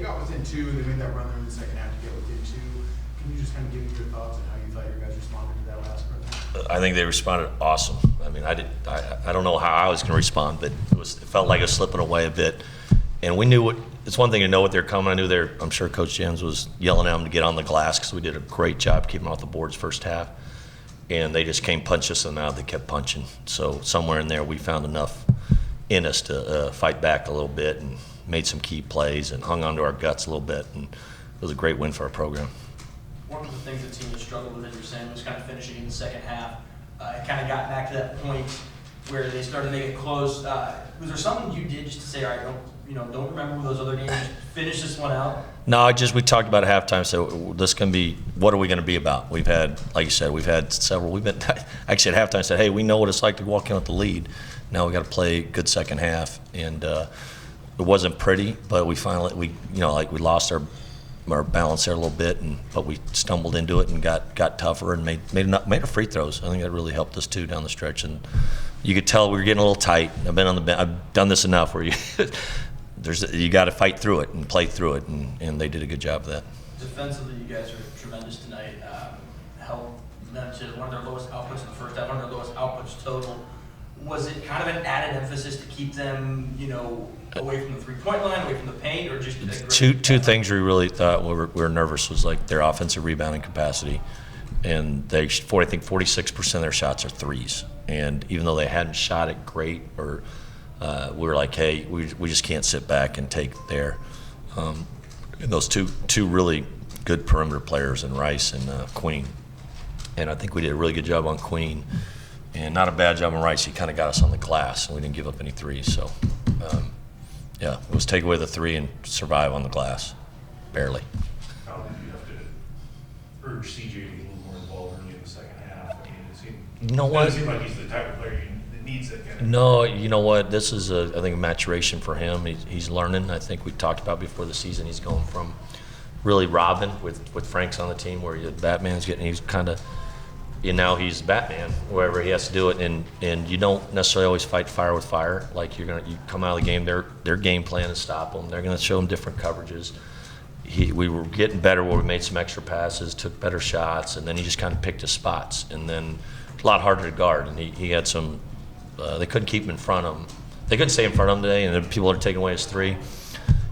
got within 2. They made that run there in the second half to get within 2. Can you just kind of give me your thoughts on how you thought your guys responded to that last run? I think they responded awesome. I mean, I don't know how I was going to respond, but it felt like it was slipping away a bit. And we knew it's one thing to know what they're coming. I knew I'm sure Coach Jans was yelling at them to get on the glass because we did a great job keeping them off the boards first half. And they just came punch us in the mouth. They kept punching. So somewhere in there we found enough in us to fight back a little bit and made some key plays and hung onto our guts a little bit. And it was a great win for our program. One of the things the team has struggled with, as you're saying, was kind of finishing in the second half. It kind of got back to that point where they started to make it close. Was there something you did just to say, all right, don't remember those other games, just finish this one out? No, we talked about at halftime. So this can be, what are we going to be about? We've had, like you said, we've had several. We've been actually at halftime said, hey, we know what it's like to walk in with the lead. Now we got to play a good second half, and it wasn't pretty, but we finally we lost our balance there a little bit, but we stumbled into it and got tougher and made our free throws. I think that really helped us too down the stretch, and you could tell we were getting a little tight. I've been on the bench. I've done this enough where you got to fight through it and play through it, and they did a good job of that. Defensively, you guys are tremendous tonight. Held them to one of their lowest outputs in the first half, one of their lowest outputs total. Was it kind of an added emphasis to keep them, away from the three-point line, away from the paint, or just two things we really thought we were nervous was like their offensive rebounding capacity, and I think 46% of their shots are threes, and even though they hadn't shot it great, or we were like, hey, we just can't sit back and take there. And those two really good perimeter players in Rice and Queen, and I think we did a really good job on Queen. And not a bad job on Rice. He kind of got us on the glass, and we didn't give up any threes. So, it was take away the three and survive on the glass, barely. How did you have to urge CJ to get a little more involved early in the second half? I mean, You know what? It doesn't seem like he's the type of player that needs that kind of. No, you know what? This is, I think, a maturation for him. He's learning. I think we talked about before the season. He's going from really Robin with Frank's on the team, where Batman's he's kind of. And now he's Batman, wherever he has to do it, and you don't necessarily always fight fire with fire. Like you come out of the game, their game plan is stop them. They're going to show them different coverages. We were getting better where we made some extra passes, took better shots, and then he just kind of picked his spots. And then it's a lot harder to guard. And he had some. They couldn't keep him in front of him. They couldn't stay in front of him today, and then people are taking away his three.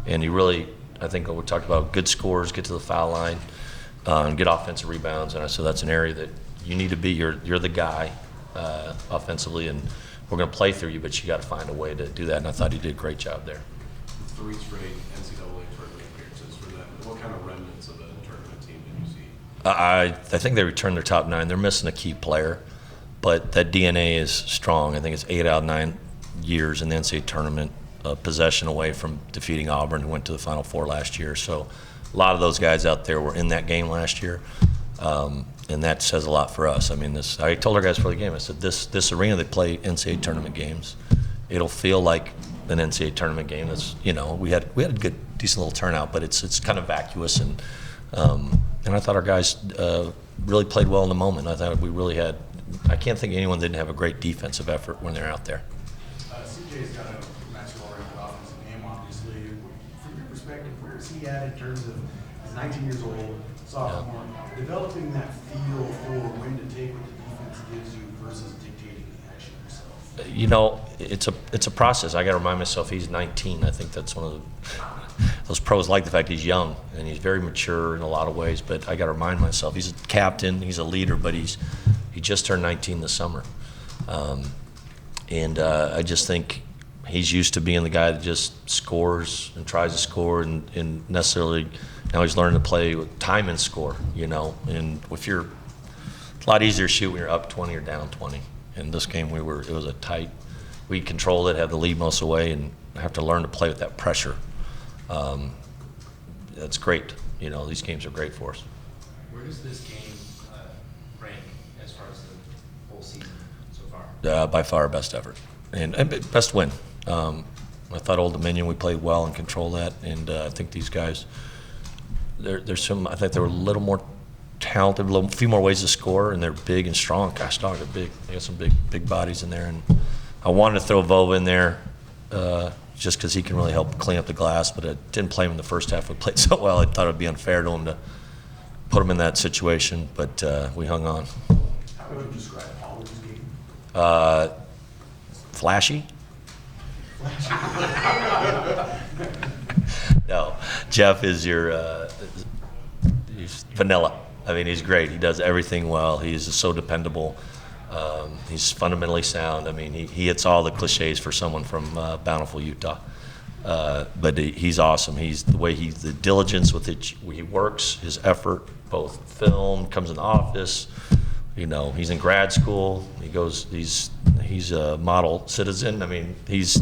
And he really, I think, we talked about good scores, get to the foul line, and get offensive rebounds. And so that's an area that. You need to be, you're the guy offensively, and we're going to play through you, but you got to find a way to do that, and I thought he did a great job there. 3 straight NCAA tournament appearances for them. What kind of remnants of a tournament team did you see? I think they returned their top 9. They're missing a key player, but that DNA is strong. I think it's 8 out of 9 years in the NCAA tournament, possession away from defeating Auburn, who went to the Final Four last year. So a lot of those guys out there were in that game last year. And that says a lot for us. I mean, I told our guys before the game, I said, this arena, they play NCAA tournament games. It'll feel like an NCAA tournament game. That's, we had a good, decent little turnout, but it's kind of vacuous. And I thought our guys really played well in the moment. I thought we really had, I can't think anyone didn't have a great defensive effort when they're out there. CJ's got a match-well-rounded offensive game, obviously. From your perspective, where is he at in terms of, he's 19 years old, sophomore, developing that feel for when to take what the defense gives you versus dictating the action yourself? It's a process. I got to remind myself he's 19. I think that's one of those pros like the fact he's young and he's very mature in a lot of ways. But I got to remind myself he's a captain, he's a leader, but he just turned 19 this summer, and I just think he's used to being the guy that just scores and tries to score and necessarily. Now he's learning to play with time and score, And it's a lot easier to shoot when you're up 20 or down 20. In this game, it was a tight. We controlled it, had the lead most of the way, and have to learn to play with that pressure. That's great. These games are great for us. Where does this game rank as far as the whole season so far? By far our best effort and best win. I thought Old Dominion we played well and controlled that, and I think these guys. There's some. I think they were a little more talented, a few more ways to score, and they're big and strong. Gosh, they're big. They got some big bodies in there, and I wanted to throw Vova in there just because he can really help clean up the glass. But I didn't play him in the first half. We played so well, I thought it would be unfair to him to put him in that situation. But we hung on. How would you describe Pollard's game? Flashy? No, Jeff is he's vanilla. I mean, he's great. He does everything well. He's so dependable. He's fundamentally sound. I mean, he hits all the cliches for someone from Bountiful, Utah. But he's awesome. The diligence with which he works, his effort, both film, comes in the office. You know, he's in grad school. He's a model citizen. I mean, he's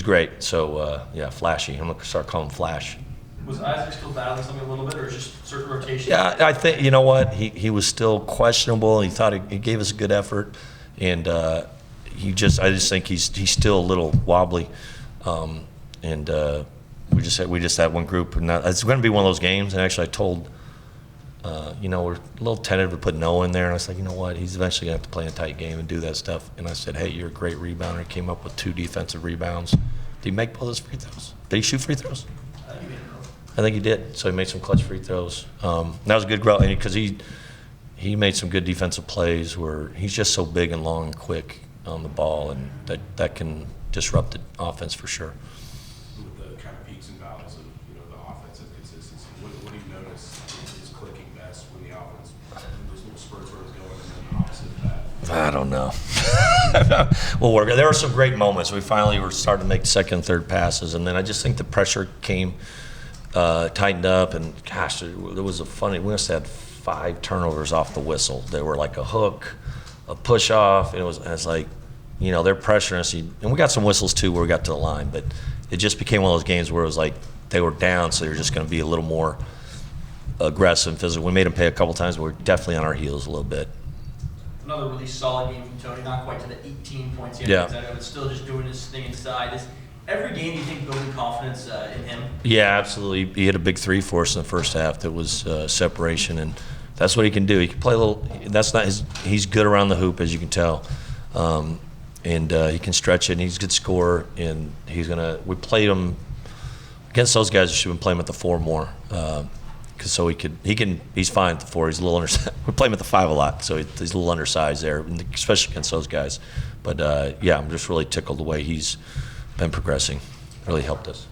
great. So yeah, flashy. I'm gonna start calling him Flash. Was Isaac still battling something a little bit, or just certain rotations? Yeah, I think, you know what, he was still questionable. He thought he gave us a good effort, and I just think he's still a little wobbly. We just had one group, and it's going to be one of those games. And actually, I told, we're a little tentative to put Noah in there, and I was like, you know what, he's eventually going to have to play a tight game and do that stuff. And I said, hey, you're a great rebounder. He came up with 2 defensive rebounds. Did he make both his free throws? Did he shoot free throws? I think he did. So he made some clutch free throws. That was a good growth because he made some good defensive plays where he's just so big and long and quick on the ball, and that can disrupt the offense for sure. With the kind of peaks and valleys of the offensive consistency, what do you notice is clicking best when the offense, those little spurts where it's going, and then the opposite of that? I don't know. We'll work. There were some great moments. We finally were starting to make second and third passes, and then I just think the pressure came. Tightened up, and gosh, there was we must have had 5 turnovers off the whistle. They were like a hook, a push off, and it was like, they're pressuring us. And we got some whistles too where we got to the line, but it just became one of those games where it was like they were down, so they were just going to be a little more aggressive and physical. We made them pay a couple times, but we're definitely on our heels a little bit. Another really solid game from Tony, not quite to the 18 points yet, Yeah. but still just doing his thing inside. Every game, you think building confidence in him? Yeah, absolutely. He hit a big 3 for us in the first half. That was separation, and that's what he can do. He can play a little. That's not his. He's good around the hoop, as you can tell, and he can stretch it. And he's a good scorer, and he's gonna. We played him against those guys. We should have been playing him at the 4 more, so he can. He's fine at the 4. He's a little undersized. We play him at the 5 a lot, so he's a little undersized there, especially against those guys. But yeah, I'm just really tickled the way he's been progressing. Really helped us.